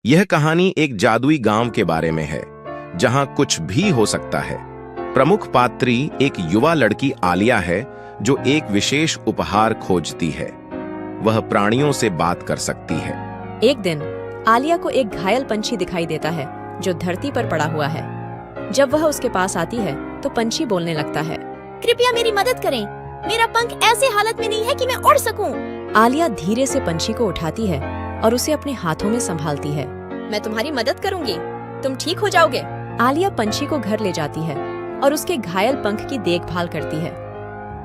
यह कहानी एक जादुई गांव के बारे में है जहां कुछ भी हो सकता है। प्रमुख पात्री एक युवा लड़की आलिया है जो एक विशेष उपहार खोजती है। वह प्राणियों से बात कर सकती है। एक दिन आलिया को एक घायल पंछी दिखाई देता है जो धरती पर पड़ा हुआ है। जब वह उसके पास आती है तो पंछी बोलने लगता है, कृपया मेरी मदद करें। मेरा पंख ऐसे हालत में नहीं है कि मैं उड़ सकूं। आलिया धीरे से पंछी को उठाती है और उसे अपने हाथों में संभालती है। मैं तुम्हारी मदद करूंगी, तुम ठीक हो जाओगे। आलिया पंछी को घर ले जाती है और उसके घायल पंख की देखभाल करती है।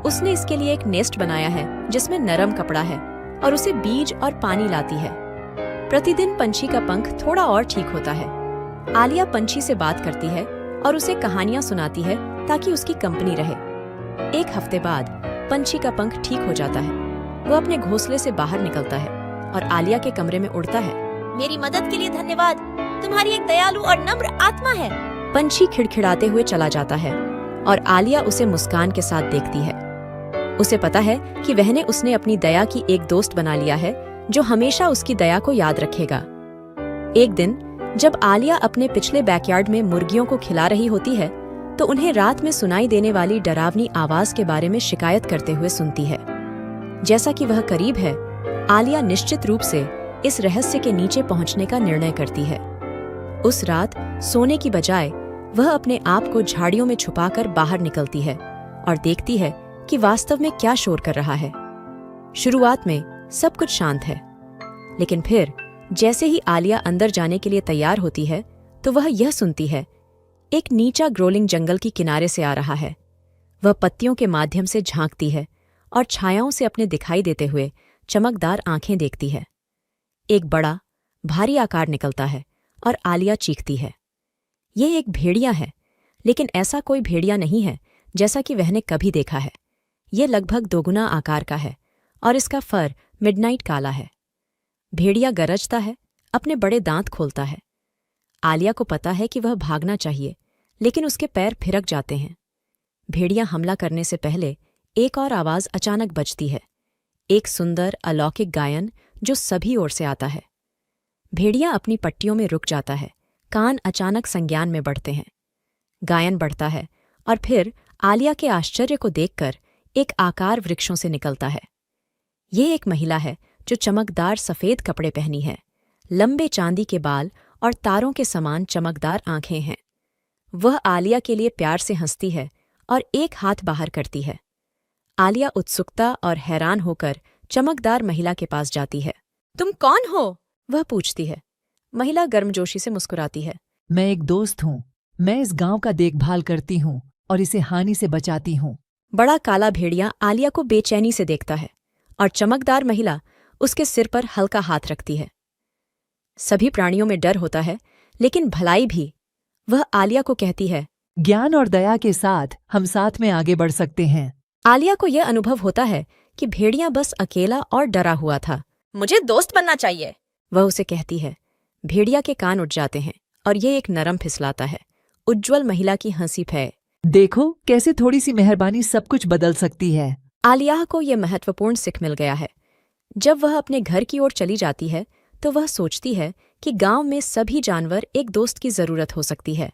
उसने इसके लिए एक नेस्ट बनाया है जिसमें नरम कपड़ा है और उसे बीज और पानी लाती है। प्रतिदिन पंछी का पंख थोड़ा और ठीक होता है। आलिया पंछी से बात करती है और उसे कहानियां सुनाती है ताकि उसकी कंपनी रहे। एक हफ्ते बाद पंछी का पंख ठीक हो जाता है। वो अपने घोंसले से बाहर निकलता है और आलिया के कमरे में उड़ता है। मेरी मदद के लिए धन्यवाद। तुम्हारी एक दयालु और नम्र आत्मा है। पंछी खिड़खिड़ाते हुए चला जाता है और आलिया उसे मुस्कान के साथ देखती है। उसे पता है कि उसने अपनी दया की एक दोस्त बना लिया है जो हमेशा उसकी दया को याद रखेगा। एक दिन जब आलिया अपने पिछले बैकयार्ड में मुर्गियों को खिला रही होती है तो उन्हें रात में सुनाई देने वाली डरावनी आवाज के बारे में शिकायत करते हुए सुनती है। जैसा कि वह करीब है, आलिया निश्चित रूप से इस रहस्य के नीचे पहुंचने का निर्णय करती है। उस रात सोने की बजाय वह अपने आप को झाड़ियों में छुपाकर बाहर निकलती है और देखती है कि वास्तव में क्या शोर कर रहा है। शुरुआत में सब कुछ शांत है, लेकिन फिर जैसे ही आलिया अंदर जाने के लिए तैयार होती है तो वह यह सुनती है, एक नीचा ग्रोलिंग जंगल की किनारे से आ रहा है। वह पत्तियों के माध्यम से झांकती है और छायाओं से अपने दिखाई देते हुए चमकदार आंखें देखती है। एक बड़ा भारी आकार निकलता है और आलिया चीखती है। यह एक भेड़िया है, लेकिन ऐसा कोई भेड़िया नहीं है जैसा कि वहने कभी देखा है। यह लगभग दोगुना आकार का है और इसका फर मिडनाइट काला है। भेड़िया गरजता है, अपने बड़े दांत खोलता है। आलिया को पता है कि वह भागना चाहिए, लेकिन उसके पैर फिरक जाते हैं। भेड़िया हमला करने से पहले एक और आवाज अचानक बजती है, एक सुंदर अलौकिक गायन जो सभी ओर से आता है। भेड़िया अपनी पट्टियों में रुक जाता है, कान अचानक संज्ञान में बढ़ते हैं। गायन बढ़ता है और फिर आलिया के आश्चर्य को देखकर एक आकार वृक्षों से निकलता है। यह एक महिला है जो चमकदार सफेद कपड़े पहनी है, लंबे चांदी के बाल और तारों के समान चमकदार आंखें हैं। वह आलिया के लिए प्यार से हंसती है और एक हाथ बाहर करती है। आलिया उत्सुकता और हैरान होकर चमकदार महिला के पास जाती है। तुम कौन हो? वह पूछती है। महिला गर्मजोशी से मुस्कुराती है। मैं एक दोस्त हूँ। मैं इस गांव का देखभाल करती हूँ और इसे हानि से बचाती हूँ। बड़ा काला भेड़िया आलिया को बेचैनी से देखता है और चमकदार महिला उसके सिर पर हल्का हाथ रखती है। सभी प्राणियों में डर होता है, लेकिन भलाई भी। वह आलिया को कहती है, ज्ञान और दया के साथ हम साथ में आगे बढ़ सकते हैं। आलिया को यह अनुभव होता है कि भेड़िया बस अकेला और डरा हुआ था। मुझे दोस्त बनना चाहिए, वह उसे कहती है। भेड़िया के कान उठ जाते हैं और ये एक नरम फिसलाता है। उज्ज्वल महिला की हंसी फै। देखो कैसे थोड़ी सी मेहरबानी सब कुछ बदल सकती है। आलिया को यह महत्वपूर्ण सीख मिल गया है। जब वह अपने घर की ओर चली जाती है तो वह सोचती है कि गांव में सभी जानवर एक दोस्त की जरूरत हो सकती है।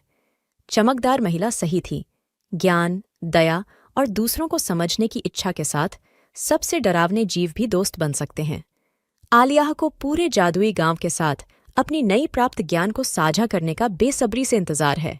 चमकदार महिला सही थी। ज्ञान, दया और दूसरों को समझने की इच्छा के साथ सबसे डरावने जीव भी दोस्त बन सकते हैं। आलिया को पूरे जादुई गांव के साथ अपनी नई प्राप्त ज्ञान को साझा करने का बेसब्री से इंतजार है।